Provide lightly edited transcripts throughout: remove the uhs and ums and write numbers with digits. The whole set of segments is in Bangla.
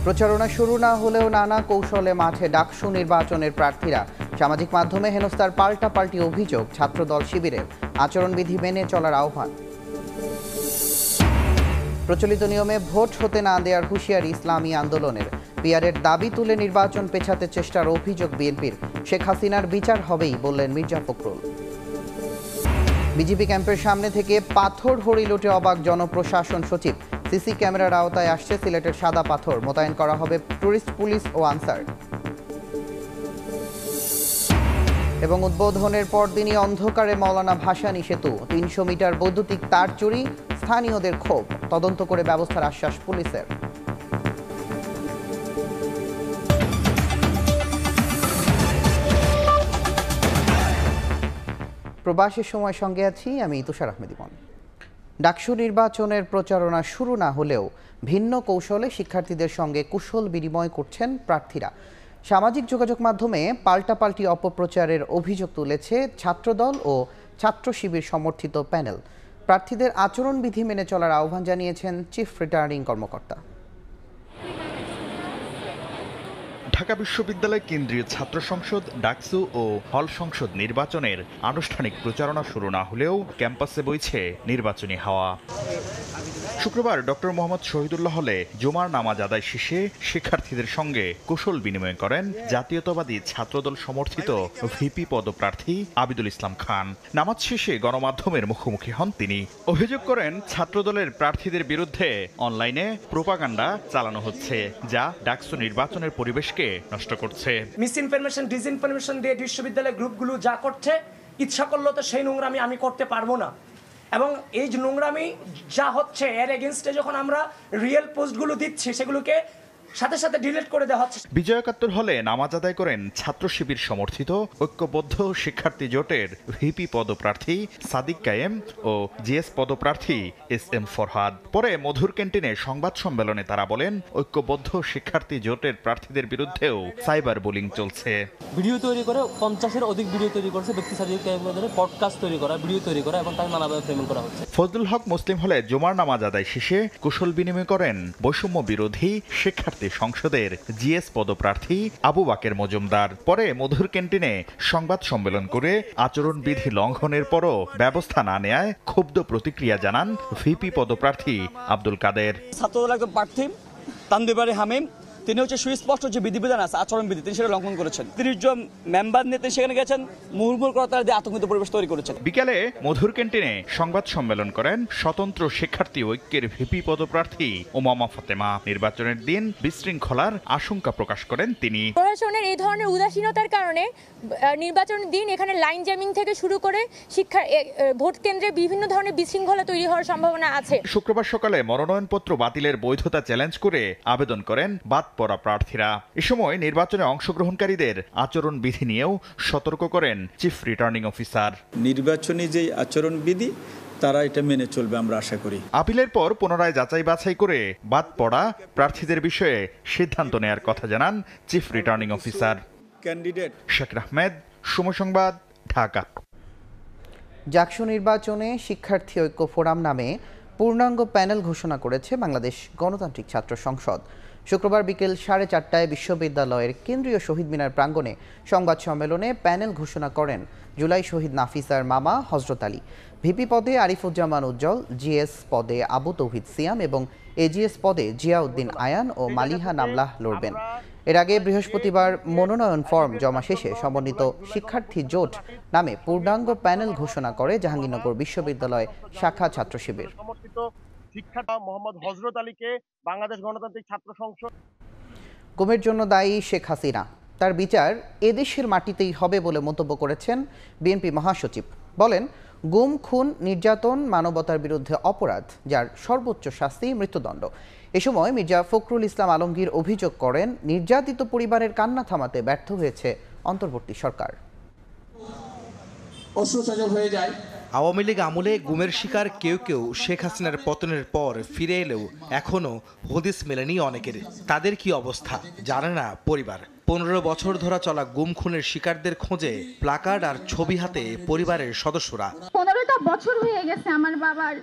প্রচারণা শুরু না হলেও নানা কৌশলে মাঠে ডাকসু নির্বাচনের প্রার্থীরা। সামাজিক মাধ্যমে হেনস্থার পাল্টাপাল্টি অভিযোগ, ছাত্রদল শিবিরের আচরণবিধি মেনে চলার আহ্বান। প্রচলিত নিয়মে ভোট হতে না দেওয়ার হুঁশিয়ারি ইসলামী আন্দোলনের। পিয়ারের দাবি তুলে নির্বাচন পেছাতে চেষ্টার অভিযোগ বিএনপির। শেখ হাসিনার বিচার হবেই বললেন মির্জা ফখরুল। বিজেপি ক্যাম্পের সামনে থেকে পাথর হরি লুটে অবাক জনপ্রশাসন সচিব। সিসি ক্যামেরার আওতায় আসছে সিলেটের সাদা পাথর। মোতায়েন করা হবে টুরিস্ট পুলিশ ও আনসার। এবং উদ্বোধনের পরদিনই অন্ধকারে মৌলানা ভাসানী সেতু। ৩০০ মিটার বৈদ্যুতিক তার চুরি, স্থানীয়দের ক্ষোভ। তদন্ত করে ব্যবস্থার আশ্বাস পুলিশের। প্রবাসের সময় সঙ্গে আছি আমি তুষার আহমেদ ইমন। ডাকসু নির্বাচনের প্রচারণা শুরু না হলেও ভিন্ন কৌশলে শিক্ষার্থীদের সঙ্গে কুশল বিনিময় করছেন প্রার্থীরা। সামাজিক যোগাযোগ মাধ্যমে পাল্টাপাল্টি অপপ্রচারের অভিযোগ তুলেছে ছাত্রদল ও ছাত্র শিবির সমর্থিত প্যানেল। প্রার্থীদের আচরণবিধি মেনে চলার আহ্বান জানিয়েছেন চিফ রিটার্নিং কর্মকর্তা। ঢাকা বিশ্ববিদ্যালয় কেন্দ্রীয় ছাত্র সংসদ ডাকসু ও হল সংসদ নির্বাচনের আনুষ্ঠানিক প্রচারণা শুরু না হলেও ক্যাম্পাসে বইছে নির্বাচনী হাওয়া। শুক্রবার ডক্টর মোহাম্মদ শহীদুল্লাহ হলে জুমার নামাজ আদায় শেষে শিক্ষার্থীদের সঙ্গে কুশল বিনিময় করেন জাতীয়তাবাদী ছাত্রদল সমর্থিত ভিপি পদপ্রার্থী আবিদুল ইসলাম খান। নামাজ শেষে গণমাধ্যমের মুখোমুখি হন তিনি। অভিযোগ করেন ছাত্রদলের প্রার্থীদের বিরুদ্ধে অনলাইনে প্রোপাগান্ডা চালানো হচ্ছে, যা ডাকসু নির্বাচনের পরিবেশকে নষ্ট করছে। মিস ইনফরমেশন, ডিসইনফরমেশন দিয়ে বিশ্ববিদ্যালয়ের গ্রুপগুলো যা করছে, ইচ্ছা করলেও তো সেই নোংরামি আমি করতে পারবো না। এবং এই যে নোংরামি যা হচ্ছে, এর এগেনস্টে যখন আমরা রিয়েল পোস্টগুলো দিচ্ছি, সেগুলোকে সাথে সাথে ডিলিট করে দেওয়া হচ্ছে। বিজয় একাত্তর হলে নামাজ আদায় করেন ছাত্র শিবির সমর্থিত ঐক্যবদ্ধ শিক্ষার্থী জোটের ভিপি পদপ্রার্থী সাদিক কায়েম ও জিএস পদপ্রার্থী SM ফরহাদ। পরে মধুর ক্যান্টিনে সংবাদ সম্মেলনে তারা বলেন, ঐক্যবদ্ধ শিক্ষার্থী জোটের প্রার্থীদের বিরুদ্ধেও সাইবার বুলিং চলছে। ভিডিও তৈরি করে 50-এর অধিক ভিডিও তৈরি করছে, ব্যক্তি সার্টিফিকেট পডকাস্ট তৈরি করা, ভিডিও তৈরি করা এবং তাকে নানাভাবে ফ্রেমিং করা হচ্ছে। ফজলুল হক মুসলিম হলে জুমার নামাজ আদায় শেষে কুশল বিনিময় করেন বৈষম্য বিরোধী শিক্ষার্থী সংসদের জিএস পদপ্রার্থী আবু বাকের মজুমদার। পরে মধুর ক্যান্টিনে সংবাদ সম্মেলন করে আচরণবিধি লঙ্ঘনের পরও ব্যবস্থা না নেয়ায় ক্ষুব্ধ প্রতিক্রিয়া জানান ভিপি পদপ্রার্থী আব্দুল কাদের। ছাত্রদল একজন প্রার্থী তানদীবাড়ি হামিম, তিনি হচ্ছে সুস্পষ্ট যে বিধিবিধান আছে আচরণবিধি, তিনি সেটা লঙ্ঘন করেছেন। 30 জন মেম্বার নিয়ে তিনি সেখানে গেছেন, মুহুর্মুর করে তারা দিয়ে আতঙ্কিত পরিবেশ তৈরি করেছেন। বিকেলে মধুর ক্যান্টিনে সংবাদ সম্মেলন করেন স্বতন্ত্র শিক্ষার্থী ঐক্যের ভিপি পদপ্রার্থী ওমামা ফাতেমা। নির্বাচনের দিন বিশৃঙ্খলার আশঙ্কা প্রকাশ করেন তিনি। প্রশাসনের এই ধরনের উদাসীনতার কারণে নির্বাচনের দিন এখানে লাইন জ্যামিং থেকে শুরু করে ভোট কেন্দ্রে বিভিন্ন ধরনের বিশৃঙ্খলা তৈরি হওয়ার সম্ভাবনা আছে। শুক্রবার সকালে মনোনয়নপত্র বাতিলের বৈধতা চ্যালেঞ্জ করে আবেদন করেন বাদ পড়া প্রার্থীরা। এ সময় নির্বাচনে অংশগ্রহণকারীদের আচরণবিধি নিয়েও সতর্ক করেন চিফ রিটার্নিং অফিসার। নির্বাচনী যে আচরণবিধি তারা এটা মেনে চলবে আমরা আশা করি। আপিলের পর পুনরায় যাচাই বাছাই করে বাদ পড়া প্রার্থীদের বিষয়ে সিদ্ধান্ত নেয়ার কথা জানান chief returning officer. Candidate Shakir Ahmed, সময় সংবাদ, ঢাকা। ডাকসু নির্বাচনে শিক্ষার্থী ঐক্য ফোরাম নামে পূর্ণাঙ্গ প্যানেল ঘোষণা করেছে বাংলাদেশ গণতান্ত্রিক ছাত্র সংসদ। শুক্রবার বিকেল 4:30টায় বিশ্ববিদ্যালয়ের কেন্দ্রীয় শহীদ মিনার প্রাঙ্গণে সংবাদ সম্মেলনে প্যানেল ঘোষণা করেন জুলাই শহীদ নাফিসার মামা হজরত আলী। ভিপি পদে আরিফুজ্জামান উজ্জ্বল, জিএস পদে আবু তৌহিদ সিয়াম এবং এজিএস পদে জিয়াউদ্দিন আয়ান ও মালিহা নামলাহ লড়বেন। এর আগে বৃহস্পতিবার মনোনয়ন ফর্ম জমা শেষে সমন্বিত শিক্ষার্থী জোট নামে পূর্ণাঙ্গ প্যানেল ঘোষণা করে জাহাঙ্গীরনগর বিশ্ববিদ্যালয় শাখা ছাত্র শিবির। শিক্ষার্থী মোহাম্মদ হযরত আলীকে বাংলাদেশ গণতান্ত্রিক ছাত্র সংসদ। গুমের জন্য দায়ী শেখ হাসিনা, তার বিচার এদেশের মাটিতেই হবে বলে মন্তব্য করেছেন বিএনপি মহাসচিব। বলেন, গুম, খুন, নির্যাতন মানবতার বিরুদ্ধে অপরাধ, যার সর্বোচ্চ শাস্তি মৃত্যুদণ্ড। এ সময় মির্জা ফখরুল ইসলাম আলমগীর অভিযোগ করেন, নির্যাতিত পরিবারের কান্না থামাতে ব্যর্থ হয়েছে অন্তর্বর্তী সরকার। হয়ে যায়। আওয়ামী লীগ আমলে গুমের শিকার কেউ কেউ শেখ হাসিনার পতনের পর ফিরে এলেও এখনও হদিস মেলেনি অনেকের। তাদের কি অবস্থা জানে না পরিবার। 15 বছর ধরা চলা গুম খুনের শিকারদের খোঁজে প্লাকার্ড আর ছবি হাতে পরিবারের সদস্যরা। 15টা বছর হয়ে গেছে আমার বাবার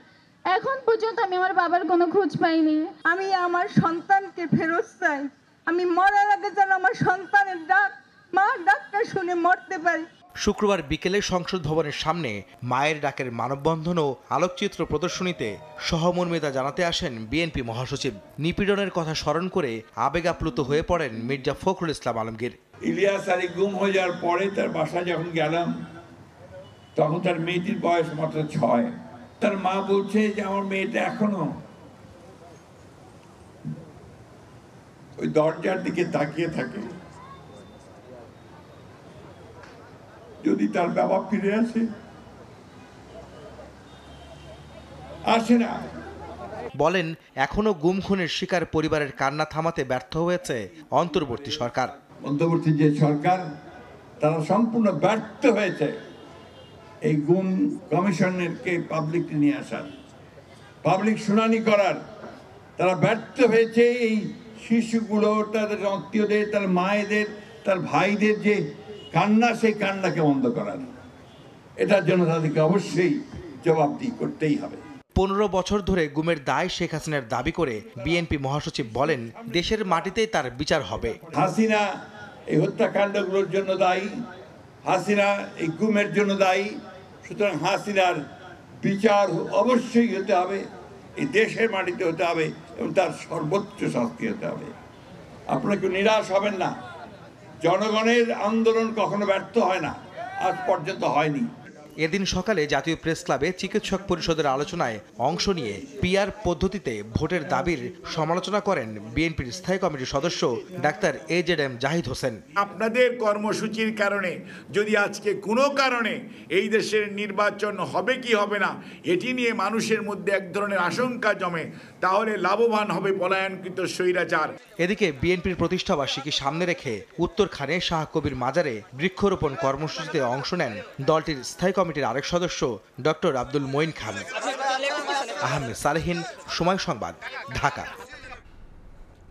এখন পর্যন্ত আমি আমার বাবার কোনো খোঁজ পাইনি। আমি আমার সন্তানকে ফেরত চাই। আমি মরার আগে যেন আমার সন্তানের ডাক, মা ডাকটা শুনে মরতে পারি। শুক্রবার বিকেলে সংসদ ভবনের সামনে মায়ের ডাকের মানববন্ধন ও আলোকচিত্র প্রদর্শনীতে সহমর্মিতা জানাতে আসেন বিএনপি মহাসচিব। নিপীড়নের কথা স্মরণ করে আবেগ আপ্লুত হয়ে পড়েন মির্জা ফখরুল ইসলাম আলমগীর। ইলিয়াস আলী গুম হয়ে যাওয়ার পরে তার বাসায় যখন গেলাম, তখন তার মেয়েটির বয়স মাত্র 6। তার মা বলছে যে আমার মেয়েটা এখনো ওই দরজার দিকে তাকিয়ে থাকে, যদি তার বাবা ফিরে আসে না। বলেন এখনো গুম খুনের শিকার পরিবারের কান্না থামাতে ব্যর্থ হয়েছে অন্তর্বর্তী সরকার। অন্তর্বর্তী যে সরকার, তারা সম্পূর্ণ ব্যর্থ হয়েছে এই গুম কমিশনকে পাবলিককে নিয়ে আসার, পাবলিক শুনানি করার। তারা ব্যর্থ হয়েছে এই শিশুগুলো, তাদের আত্মীয়দের, তার মায়েদের, তার ভাইদের যে কান্না, সেই কান্নাকে বন্ধ করার। এটার জন্য তাদেরকে অবশ্যই জবাবদিহি করতেই হবে। 15 বছর ধরে গুমের দায় শেখ হাসিনার দাবি করে বিএনপি মহাসচিব বলেন দেশের মাটিতেই তার বিচার হবে। হাসিনা এই হত্যাকাণ্ডগুলোর জন্য দায়ী, হাসিনা এই গুমের জন্য দায়ী। সুতরাং হাসিনার বিচার অবশ্যই হতে হবে, এই দেশের মাটিতে হতে হবে এবং তার সর্বোচ্চ শাস্তি হতে হবে। আপনারা কেউ নিরাশ হবেন না। জনগণের আন্দোলন কখনো ব্যর্থ হয় না, আজ পর্যন্ত হয়নি। এদিন সকালে জাতীয় প্রেস ক্লাবে চিকিৎসক পরিষদের আলোচনায় অংশ নিয়ে পিআর পদ্ধতিতে ভোটের দাবির সমালোচনা করেন বিএনপির স্থায়ী কমিটির সদস্য ডাক্তার AZM জাহিদ হোসেন। আপনাদের কর্মসূচির কারণে যদি আজকে কোনো কারণে এই দেশের নির্বাচন হবে কি হবে না, এটি নিয়ে মানুষের মধ্যে এক ধরনের আশঙ্কা জমে, তাহলে লাভবান হবে পলায়নকৃত স্বৈরাচার। এদিকে বিএনপির প্রতিষ্ঠাবার্ষিকী সামনে রেখে উত্তরখানে শাহ কবির মাজারে বৃক্ষরোপণ কর্মসূচিতে অংশ নেন দলটির স্থায়ী কমিটির আরেক সদস্য ডক্টর আব্দুল মঈন খান। আহমেদ সালেহিন, সময় সংবাদ, ঢাকা।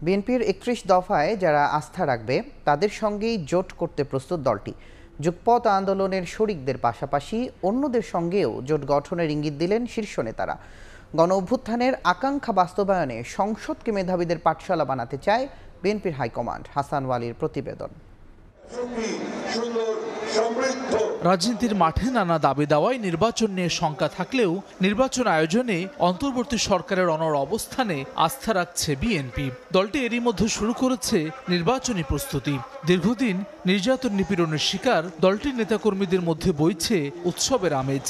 বিএনপির 31 দফায় যারা আস্থা রাখবে তাদের সঙ্গেই জোট করতে প্রস্তুত দলটি। যুগপৎ আন্দোলনের শরিকদের পাশাপাশি অন্যদের সঙ্গেও জোট গঠনের ইঙ্গিত দিলেন শীর্ষ নেতারা। গণ অভ্যুত্থানের আকাঙ্ক্ষা বাস্তবায়নে সংসদকে মেধাবীদের পাঠশালা বানাতে চায় বিএনপির হাইকমান্ড। হাসান ওয়ালির প্রতিবেদন। রাজনীতির মাঠে নানা দাবি দেওয়ায় নির্বাচন নিয়ে শঙ্কা থাকলেও নির্বাচন আয়োজনে অন্তর্বর্তী সরকারের অনড় অবস্থানে আস্থা রাখছে বিএনপি। দলটি এরই মধ্যে শুরু করেছে নির্বাচনী প্রস্তুতি। দীর্ঘদিন নির্যাতন নিপীড়নের শিকার দলটির নেতাকর্মীদের মধ্যে বইছে উৎসবের আমেজ।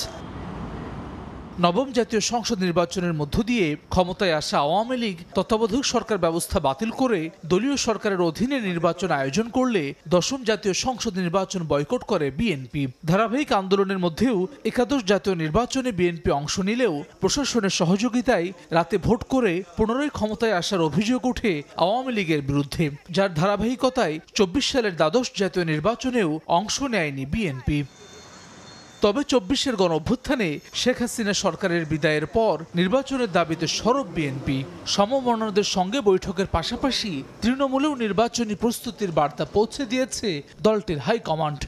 নবম জাতীয় সংসদ নির্বাচনের মধ্য দিয়ে ক্ষমতায় আসা আওয়ামী লীগ তত্ত্বাবধায়ক সরকার ব্যবস্থা বাতিল করে দলীয় সরকারের অধীনে নির্বাচন আয়োজন করলে দশম জাতীয় সংসদ নির্বাচন বয়কট করে বিএনপি। ধারাবাহিক আন্দোলনের মধ্যেও একাদশ জাতীয় নির্বাচনে বিএনপি অংশ নিলেও প্রশাসনের সহযোগিতায় রাতে ভোট করে পুনরায় ক্ষমতায় আসার অভিযোগ ওঠে আওয়ামী লীগের বিরুদ্ধে, যার ধারাবাহিকতায় 24 সালের দ্বাদশ জাতীয় নির্বাচনেও অংশ নেয়নি বিএনপি। তবে 24-এর গণ অভ্যুত্থানে শেখ হাসিনা সরকারের বিদায়ের পর নির্বাচনের দাবিতে সরব বিএনপি। সমমনাদের সঙ্গে বৈঠকের পাশাপাশি তৃণমূলেও নির্বাচনী প্রস্তুতির বার্তা পৌঁছে দিয়েছে দলটির হাইকমান্ড।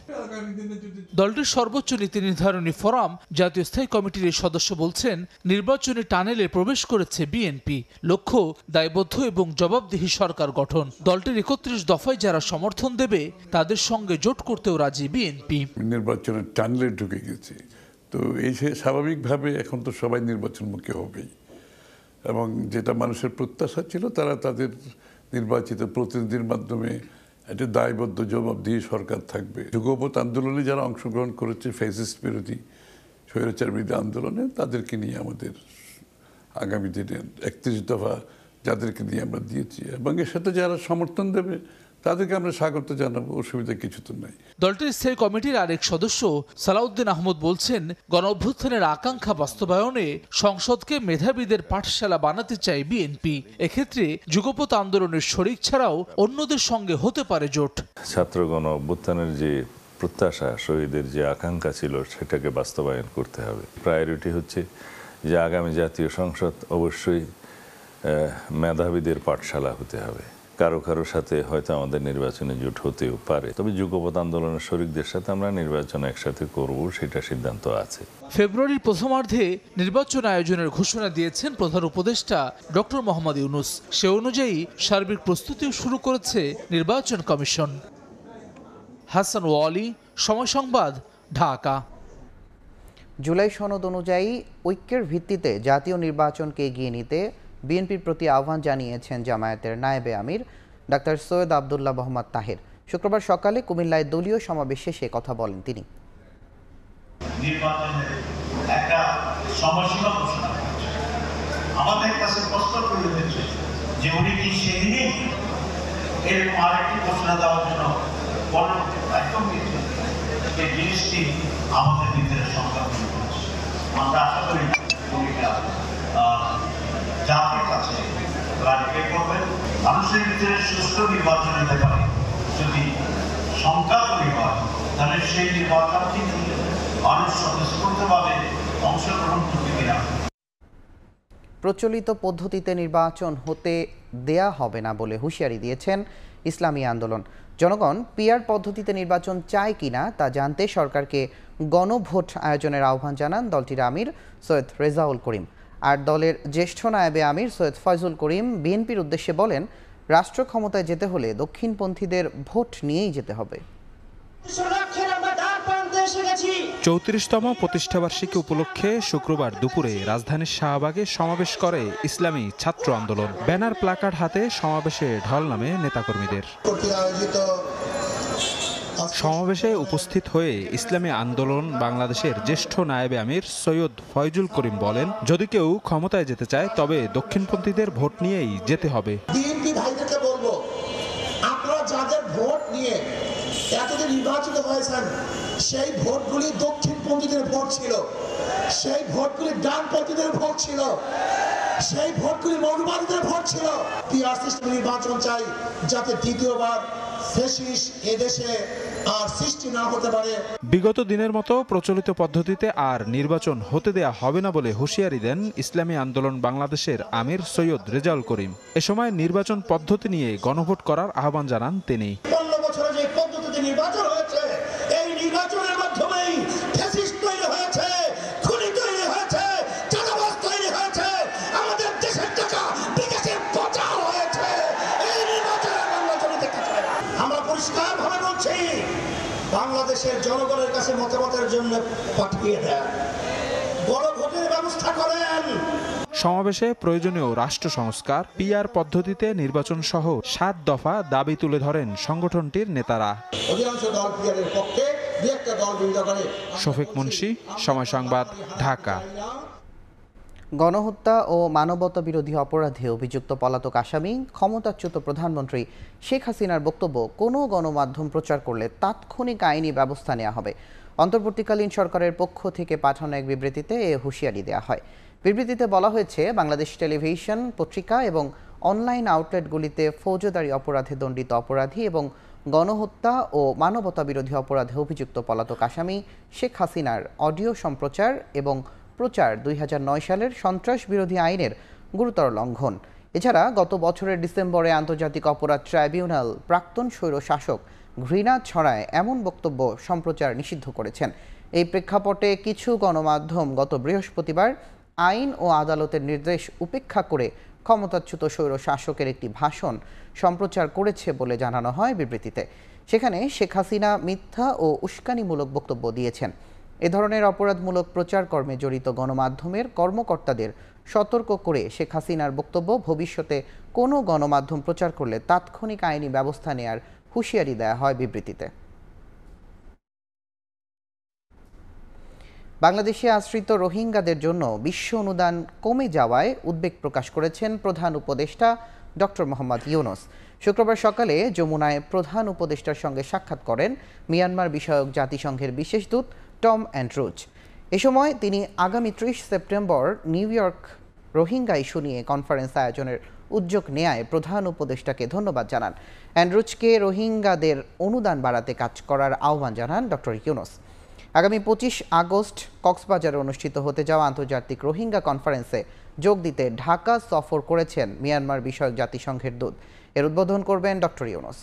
দলটির সর্বোচ্চ নীতি নির্ধারণী ফোরাম জাতীয় স্থায়ী কমিটির এই সদস্য বলছেন, নির্বাচনী টানেলে প্রবেশ করেছে বিএনপি। লক্ষ্য দায়বদ্ধ এবং জবাবদিহি সরকার গঠন। দলটির 31 দফায় যারা সমর্থন দেবে তাদের সঙ্গে জোট করতেও রাজি বিএনপি। নির্বাচনের টানেলে ঢুকে গেছে, তো এই স্বাভাবিকভাবে এখন তো সবাই নির্বাচনমুখী হবেই, এবং যেটা মানুষের প্রত্যাশা ছিল তারা তাদের নির্বাচিত প্রতিনিধির মাধ্যমে একটা দায়বদ্ধ জবাবদিহি সরকার থাকবে। যুগপৎ আন্দোলনে যারা অংশগ্রহণ করেছে, ফ্যাসিস্ট বিরোধী স্বৈরাচার বিরোধী আন্দোলনে, তাদেরকে নিয়ে আমাদের আগামী দিনে 31 দফা যাদেরকে নিয়ে আমরা দিয়েছি, এবং এর সাথে যারা সমর্থন দেবে তাদেরকে আমরা স্বাগত জানাবো, অসুবিধা কিছু তো নাই। দলটির স্থায়ী কমিটির আরেক সদস্য সালাউদ্দিন আহমদ বলছেন, গণ অভ্যুত্থানের আকাঙ্ক্ষা বাস্তবায়নে সংসদকে মেধাবীদের পাঠশালা বানাতে চায় বিএনপি। এক্ষেত্রে যুগপৎ আন্দোলনের শরিক ছাড়াও অন্যদের সঙ্গে হতে পারে জোট। ছাত্র গণ অভ্যুত্থানের যে প্রত্যাশা, শহীদের যে আকাঙ্ক্ষা ছিল, সেটাকে বাস্তবায়ন করতে হবে। প্রায়োরিটি হচ্ছে যে আগামী জাতীয় সংসদ অবশ্যই মেধাবীদের পাঠশালা হতে হবে। কারো কারো সাথে হয়তো আমাদের নির্বাচনে জোট হতেও পারে, তবে যুগপৎ আন্দোলনের শরিকদের সাথে আমরা নির্বাচন একসাথে করব সেটা সিদ্ধান্ত আছে। ফেব্রুয়ারির প্রথমার্ধে নির্বাচন আয়োজনের ঘোষণা দিয়েছেন প্রধান উপদেষ্টা ডক্টর মোহাম্মদ ইউনূস। সে অনুযায়ী সার্বিক প্রস্তুতিও শুরু করেছে নির্বাচন কমিশন। হাসান ওয়ালি, সময় সংবাদ, ঢাকা। জুলাই সনদ অনুযায়ী ঐক্যের ভিত্তিতে জাতীয় নির্বাচনকে এগিয়ে নিতে বিএনপির প্রতি আহ্বান জানিয়েছেন জামায়াতের নায়েবে আমির ডাক্তার সৈয়দ আবদুল্লাহ মোহাম্মদ তাহের। শুক্রবার সকালে কুমিল্লায় দলীয় সমাবেশ শেষে কথা বলেন তিনি। নির্বাচনের একটা সময়সীমা ঘোষণা করেছে, আমাদের কাছে প্রশ্ন করে হয়েছে যে উনি কি সেদিনই এরকম আরেকটি ঘোষণা দেওয়ার জন্য একদম এই জিনিসটি আমাদের ভিতরে সংখ্যা করেছে। আমরা আশা করি উনিটা জাতির কাছে ক্লারিফাই করবেন। মানুষের ভিতরে সুষ্ঠু নির্বাচন হতে পারে যদি সংখ্যা তৈরি হয়, তাহলে সেই নির্বাচনটি মানুষ স্বতঃস্ফূর্তভাবে অংশগ্রহণ করতে কিনা। প্রচলিত পদ্ধতিতে নির্বাচন হতে দেয়া হবে না বলে হুঁশিয়ারি দিয়েছেন ইসলামী আন্দোলন। জনগণ পিআর পদ্ধতিতে নির্বাচন চায় কিনা তা জানতে সরকারকে গণভোট আয়োজনের আহ্বান জানান দলটির আমির সৈয়দ রেজাউল করিম। আর দলের জ্যেষ্ঠ নায়েবে আমির সৈয়দ ফয়জুল করিম বিএনপির উদ্দেশ্যে বলেন, রাষ্ট্র ক্ষমতায় যেতে হলে দক্ষিণপন্থীদের ভোট নিয়েই যেতে হবে। 34তম প্রতিষ্ঠাবার্ষিকী উপলক্ষে শুক্রবার দুপুরে রাজধানীর শাহবাগে সমাবেশ করে ইসলামী ছাত্র আন্দোলন। ব্যানার প্লাকার্ড হাতে সমাবেশে ঢল নামে নেতাকর্মীদের। সমাবেশে উপস্থিত হয়ে ইসলামী আন্দোলন বাংলাদেশের জ্যেষ্ঠ নায়েবে আমির সৈয়দ ফয়জুল করিম বলেন, যদি কেউ ক্ষমতায় যেতে চায় তবে দক্ষিণপন্থীদের ভোট নিয়েই যেতে হবে। বিএনপি ভাইদেরকে বলবো, আপনারা যাদের ভোট নিয়ে এতদিন নির্বাচিত হয়েছেন সেই ভোটগুলি দক্ষিণপন্থীদের ভোট ছিল, সেই ভোটগুলি ডানপন্থীদের ভোট ছিল, সেই ভোটগুলি মৌলবাদীদের ভোট ছিল। পিআর সিস্টেম নির্বাচন চাই যাতে দ্বিতীয়বার ফ্যাসিস্ট এদেশে আর সৃষ্টি না হতে পারে। বিগত দিনের মতো প্রচলিত পদ্ধতিতে আর নির্বাচন হতে দেয়া হবে না বলে হুঁশিয়ারি দেন ইসলামী আন্দোলন বাংলাদেশের আমির সৈয়দ রেজাউল করিম। এ সময় নির্বাচন পদ্ধতি নিয়ে গণভোট করার আহ্বান জানান তিনি। 15 বছরে যে পদ্ধতিতে নির্বাচন হয়েছে, এই নির্বাচনের মাধ্যমেই ফ্যাসিস্ট তৈরি হয়েছে, খুনি তৈরি হয়েছে, চাঁদাবাজ তৈরি হয়েছে, আমাদের দেশের টাকা বিদেশে পাচার হয়েছে। এই নির্বাচনের বাংলাদেশ দেখতে চাই না। আমরা পরিষ্কারভাবে বলছি, বাংলাদেশের জনগণের কাছে মতামতের জন্য পাঠিয়ে দেন, গণভোটের ব্যবস্থা করেন। সমাবেশে প্রয়োজনীয় রাষ্ট্র সংস্কার, পিআর পদ্ধতিতে নির্বাচন সহ 7 দফা দাবি তুলে ধরেন সংগঠনটির নেতারা। অধিকাংশ দল পিআরের পক্ষে, একটা দল বিরোধিতা করে। শফিক মুন্সি, সময় সংবাদ, ঢাকা। গণহত্যা ও মানবতা বিরোধী অপরাধে অভিযুক্ত পলাতক আসামি ক্ষমতাচ্যুত প্রধানমন্ত্রী শেখ হাসিনার বক্তব্য কোনো গণমাধ্যম প্রচার করলে তাৎক্ষণিক আইনি ব্যবস্থা নেওয়া হবে। অন্তর্বর্তীকালীন সরকারের পক্ষ থেকে পাঠানো এক বিবৃতিতে এ হুঁশিয়ারি দেওয়া হয়। বিবৃতিতে বলা হয়েছে, বাংলাদেশ টেলিভিশন, পত্রিকা এবং অনলাইন আউটলেটগুলিতে ফৌজদারি অপরাধে দণ্ডিত অপরাধী এবং গণহত্যা ও মানবতা বিরোধী অপরাধে অভিযুক্ত পলাতক আসামি শেখ হাসিনার অডিও সম্প্রচার এবং প্রচার 2009 সালের সন্ত্রাস বিরোধী আইনের গুরুতর লঙ্ঘন। এছাড়া গত বছরের ডিসেম্বরে আন্তর্জাতিক অপরাধ ট্রাইব্যুনাল প্রাক্তন স্বৈর শাসক ঘৃণা ছড়ায় এমন বক্তব্য সম্প্রচার নিষিদ্ধ করেছেন। এই প্রেক্ষাপটে কিছু গণমাধ্যম গত বৃহস্পতিবার আইন ও আদালতের নির্দেশ উপেক্ষা করে ক্ষমতাচ্যুত স্বৈর শাসকের একটি ভাষণ সম্প্রচার করেছে বলে জানানো হয় বিবৃতিতে। সেখানে শেখ হাসিনা মিথ্যা ও উস্কানিমূলক বক্তব্য দিয়েছেন। এ ধরনের অপরাধমূলক প্রচার কর্মে জড়িত গণমাধ্যমের কর্মকর্তাদের সতর্ক করে শেখ হাসিনার বক্তব্য ভবিষ্যতে কোনো গণমাধ্যম প্রচার করলে তাৎক্ষণিক আইনি ব্যবস্থা নেয়ার হুঁশিয়ারি দেওয়া হয় বিবৃতিতে। বাংলাদেশে আশ্রিত রোহিঙ্গাদের জন্য বিশ্ব অনুদান কমে যাওয়ায় উদ্বেগ প্রকাশ করেছেন প্রধান উপদেষ্টা ডক্টর মোহাম্মদ ইউনূস। শুক্রবার সকালে যমুনায় প্রধান উপদেষ্টার সঙ্গে সাক্ষাৎ করেন মিয়ানমার বিষয়ক জাতিসংঘের বিশেষ দূত টম অ্যান্ড্রুজ। এ সময় তিনি আগামী 30 September new York Rohingya issue নিয়ে কনফারেন্স আয়োজনের উদ্যোগ নেয়ায় প্রধান উপদেষ্টাকে ধন্যবাদ জানান। অ্যান্ড্রুজকে রোহিঙ্গাদের অনুদান বাড়াতে কাজ করার আহ্বান জানান ডক্টর ইউনূস। আগামী 25 আগস্ট কক্সবাজারে অনুষ্ঠিত হতে যাওয়া আন্তর্জাতিক রোহিঙ্গা কনফারেন্সে যোগ দিতে ঢাকা সফর করেছেন মিয়ানমার বিষয়ক জাতিসংঘের দূত। এর উদ্বোধন করবেন ডক্টর ইউনুস।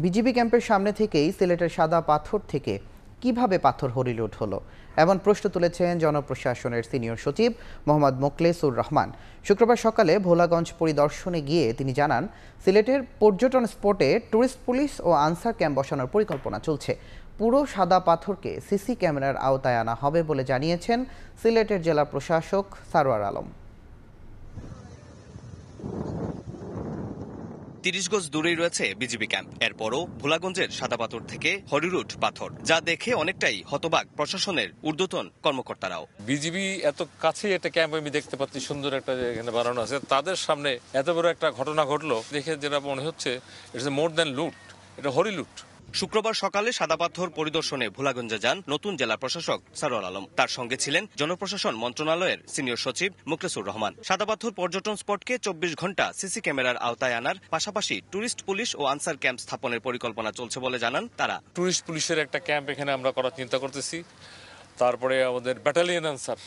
বিজিবি ক্যাম্পের সামনে থেকেই সিলেটের সাদা পাথর থেকে কিভাবে পাথর হরিলুট হলো এমন প্রশ্ন তুলেছেন জনপ্রশাসনের সিনিয়র সচিব মোহাম্মদ মোখলেসুর রহমান। শুক্রবার সকালে ভোলাগঞ্জ পরিদর্শনে গিয়ে তিনি জানান, সিলেটের পর্যটন স্পটে ট্যুরিস্ট পুলিশ ও আনসার ক্যাম্প বসানোর পরিকল্পনা চলছে। পুরো সাদা পাথরকে সিসি ক্যামেরার আওতায় আনা হবে বলে জানিয়েছেন সিলেটের জেলা প্রশাসক সারোয়ার আলম। ৩০ গজ দূরেই রয়েছে বিজিবি ক্যাম্প। এরপরও ভোলাগঞ্জের সাদা পাথর থেকে হরিরুট পাথর, যা দেখে অনেকটাই হতবাক প্রশাসনের ঊর্ধ্বতন কর্মকর্তারাও। বিজিবি এত কাছে একটা ক্যাম্প আমি দেখতে পাচ্ছি, সুন্দর একটা এখানে বানানো আছে, তাদের সামনে এত বড় একটা ঘটনা ঘটলো দেখে যেটা মনে হচ্ছে ইটস মোর দ্যান লুট, এটা হরিলুট। শুক্রবার সকালে সাদা পাথর পরিদর্শনে ভোলাগঞ্জে যান নতুন জেলা প্রশাসক সারোয়ার আলম। তার সঙ্গে ছিলেন জনপ্রশাসন মন্ত্রণালয়ের সিনিয়র সচিব মোখলেসুর রহমান। সাদা পাথর পর্যটন স্পটকে 24 ঘন্টা সিসি ক্যামেরার আওতায় আনার পাশাপাশি ট্যুরিস্ট পুলিশ ও আনসার ক্যাম্প স্থাপনের পরিকল্পনা চলছে বলে জানান তারা। ট্যুরিস্ট পুলিশের একটা ক্যাম্প এখানে আমরা করার চিন্তা করতেছি, তারপরে আমাদের ব্যাটালিয়ন আনসার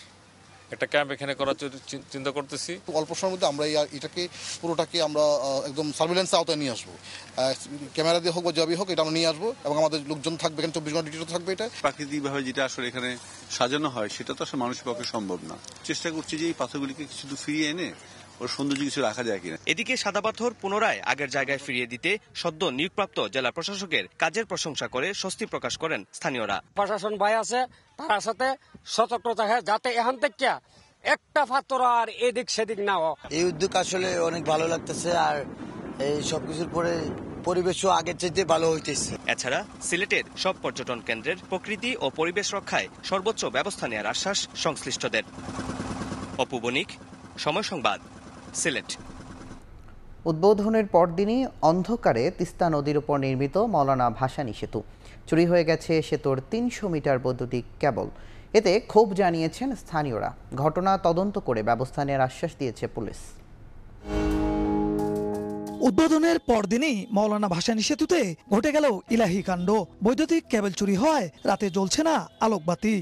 একটা ক্যাম্প এখানে করার চিন্তা করতেছি। অল্প সময়ের মধ্যে আমরা এটাকে পুরোটাকে আমরা একদম সার্ভিলেন্সের আওতায় নিয়ে আসবো। ক্যামেরা দিয়ে হোক বা যাবি হোক, এটা আমরা নিয়ে আসবো এবং আমাদের লোকজন থাকবে এখানে, 24 ঘন্টা ডিউটি থাকবে। এটা প্রাকৃতিকভাবে যেটা আসলে এখানে সাজানো হয় সেটা তো আসলে মানুষের পক্ষে সম্ভব না। চেষ্টা করছি যে এই পাথরগুলিকে শুধু ফিরিয়ে এনে ওর সৌন্দর্য কিছু রাখা যায় কিনা। এদিকে সাদা পাথর পুনরায় আগের জায়গায় ফিরিয়ে দিতে সদ্য নিয়োগপ্রাপ্ত জেলা প্রশাসকের কাজের প্রশংসা করে স্বস্তি প্রকাশ করেন স্থানীয়রা। প্রশাসন ভাই আছে, তার সাথে সতর্ক থাকে যাতে এখান থেকে একটা পাথর আর এদিক সেদিক না হয়। এই উদ্যোগ আসলে অনেক ভালো লাগতেছে, আর এই সবকিছুর পরে পরিবেশও আগের চাইতে ভালো হইতেছে। এছাড়া সিলেটের সব পর্যটন কেন্দ্রের প্রকৃতি ও পরিবেশ রক্ষায় সর্বোচ্চ ব্যবস্থা নেওয়ার আশ্বাস সংশ্লিষ্টদের। অপু বণিক, সময় সংবাদ, সিলেট। উদ্বোধনের পরদিনই অন্ধকারে তিস্তা নদীর উপর নির্মিত মৌলানা ভাসানী সেতু চুরি হয়ে গেছে। সেতুর 300 মিটার বৈদ্যুতিক কেবল। এতে ক্ষোভ জানিয়েছেন স্থানীয়রা। ঘটনা তদন্ত করে ব্যবস্থা নেওয়ার আশ্বাস দিয়েছে পুলিশ। উদ্বোধনের পরদিনই মৌলানা ভাসানী সেতুতে ঘটে গেল ইলাহি কাণ্ড। বৈদ্যুতিক কেবল চুরি হওয়ায় রাতে জ্বলছে না আলোকবাতি।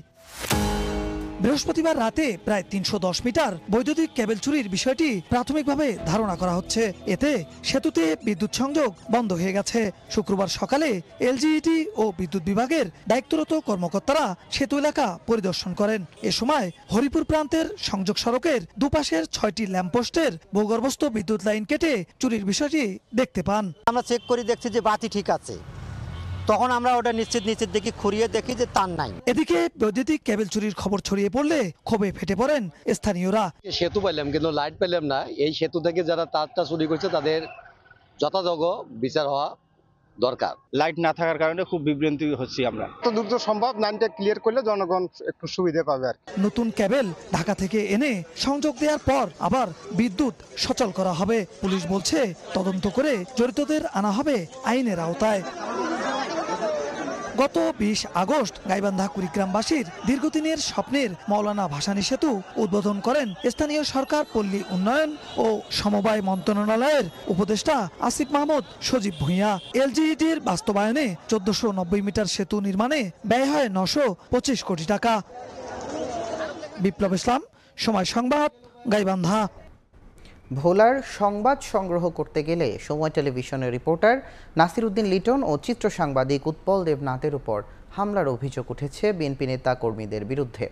বৃহস্পতিবার রাতে প্রায় 310 মিটার বৈদ্যুতিক কেবল চুরির বিষয়টি প্রাথমিকভাবে ধারণা করা হচ্ছে। এতে সেতুতে বিদ্যুৎ সংযোগ বন্ধ হয়ে গেছে। শুক্রবার সকালে এলজিইডি ও বিদ্যুৎ বিভাগের দায়িত্বরত কর্মকর্তারা সেতু এলাকা পরিদর্শন করেন। এ সময় হরিপুর প্রান্তের সংযোগ সড়কের দুপাশের 6টি ল্যাম্পপোস্টের ভূগর্ভস্থ বিদ্যুৎ লাইন কেটে চুরির বিষয়টি দেখতে পান। আমরা চেক করে দেখছি যে বাতি ঠিক আছে, তখন আমরা ওটা নিশ্চিত দেখি, খুঁড়িয়ে দেখি যে তার নাই। এদিকে বৈদ্যুতিক কেবল চুরির খবর ছড়িয়ে পড়লে ক্ষোভে ফেটে পড়েন স্থানীয়রা। সেতু পেলাম কিন্তু লাইট পেলাম না। এই সেতু থেকে যারা তারটা চুরি করছে তাদের যথাযোগ্য বিচার হওয়া দরকার। লাইট না থাকার কারণে খুব বিভ্রান্তি হচ্ছি আমরা। তো দ্রুত সম্ভব লাইনটা ক্লিয়ার করলে জনগণ একটু সুবিধা পাবে আর। নতুন কেবল ঢাকা থেকে এনে সংযোগ দেওয়ার পর আবার বিদ্যুৎ সচল করা হবে। পুলিশ বলছে তদন্ত করে জড়িতদের আনা হবে আইনের আওতায়। গত 20 আগস্ট গাইবান্ধা কুড়িগ্রামবাসীর দীর্ঘদিনের স্বপ্নের মৌলানা ভাসানী সেতু উদ্বোধন করেন স্থানীয় সরকার, পল্লী উন্নয়ন ও সমবায় মন্ত্রণালয়ের উপদেষ্টা আসিফ মাহমুদ সজীব ভূঁইয়া। এলজিইডির বাস্তবায়নে 1490 মিটার সেতু নির্মাণে ব্যয় হয় 925 কোটি টাকা। বিপ্লব ইসলাম, সময় সংবাদ, গাইবান্ধা। ভোলার সংবাদ সংগ্রহ করতে গেলে সময় টেলিভিশনের রিপোর্টার নাসির উদ্দিন লিটন ও চিত্র সাংবাদিক উৎপল দেবনাথের উপর হামলার অভিযোগ উঠেছে বিএনপি নেতা কর্মীদের বিরুদ্ধে।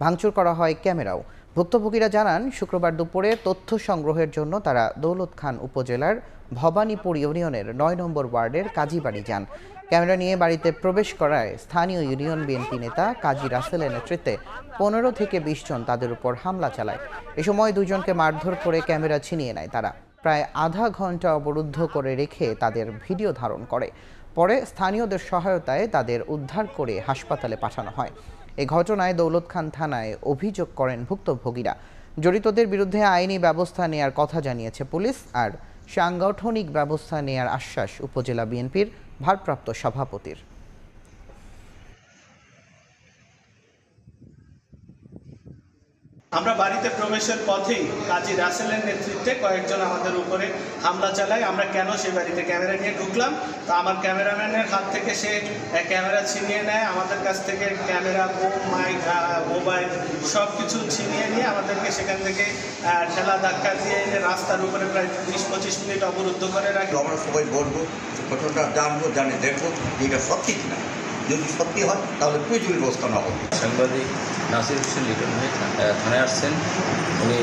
ভাঙচুর করা হয় ক্যামেরাও। ভুক্তভোগীরা জানান, শুক্রবার দুপুরে তথ্য সংগ্রহের জন্য তারা দৌলত খান উপজেলার ভবানীপুর ইউনিয়নের 9 নম্বর ওয়ার্ডের কাজীবাড়ি যান। ক্যামেরা নিয়ে বাড়িতে প্রবেশ করায় স্থানীয় ইউনিয়ন বিএনপি নেতা কাজী রাসেলের নেতৃত্বে 15 থেকে 20 জন তাদের উপর হামলা চালায়। এ সময় 2 জনকে মারধর করে ক্যামেরা ছিনিয়ে নেয় তারা। প্রায় আধা ঘন্টা অবরুদ্ধ করে রেখে তাদের ভিডিও ধারণ করে। পরে স্থানীয়দের সহায়তায় তাদের উদ্ধার করে হাসপাতালে পাঠানো হয়। এই ঘটনায় দৌলত খান থানায় অভিযোগ করেন ভুক্তভোগীরা। জড়িতদের বিরুদ্ধে আইনি ব্যবস্থা নেয়ার কথা জানিয়েছে পুলিশ, আর সাংগঠনিক ব্যবস্থা নেয়ার আশ্বাস উপজেলা বিএনপির ভারপ্রাপ্ত সভাপতির। আমরা বাড়িতে প্রবেশের পথেই কাজী রাসেলের নেতৃত্বে কয়েকজন আমাদের উপরে হামলা চালায়। আমরা কেন সেই বাড়িতে ক্যামেরা নিয়ে ঢুকলাম, তো আমার ক্যামেরাম্যানের হাত থেকে সে ক্যামেরা ছিনিয়ে নেয়, আমাদের কাছ থেকে ক্যামেরা, মাইক, মোবাইল সব কিছু ছিনিয়ে নিয়ে আমাদেরকে সেখান থেকে ঠেলা ধাক্কা দিয়ে এনে রাস্তার উপরে প্রায় 20-25 মিনিট অবরুদ্ধ করে রাখি। আমরা সবাই বলবো, ঘটনাটা জানবো, জানে দেখবো এটা সত্যি কিনা। যদি সত্যি হয় তাহলে প্রয়োজনীয় ব্যবস্থা নেওয়া হবে। সাংবাদিক নাসির হোসেন লিটন ভাই থানায় আসছেন, উনি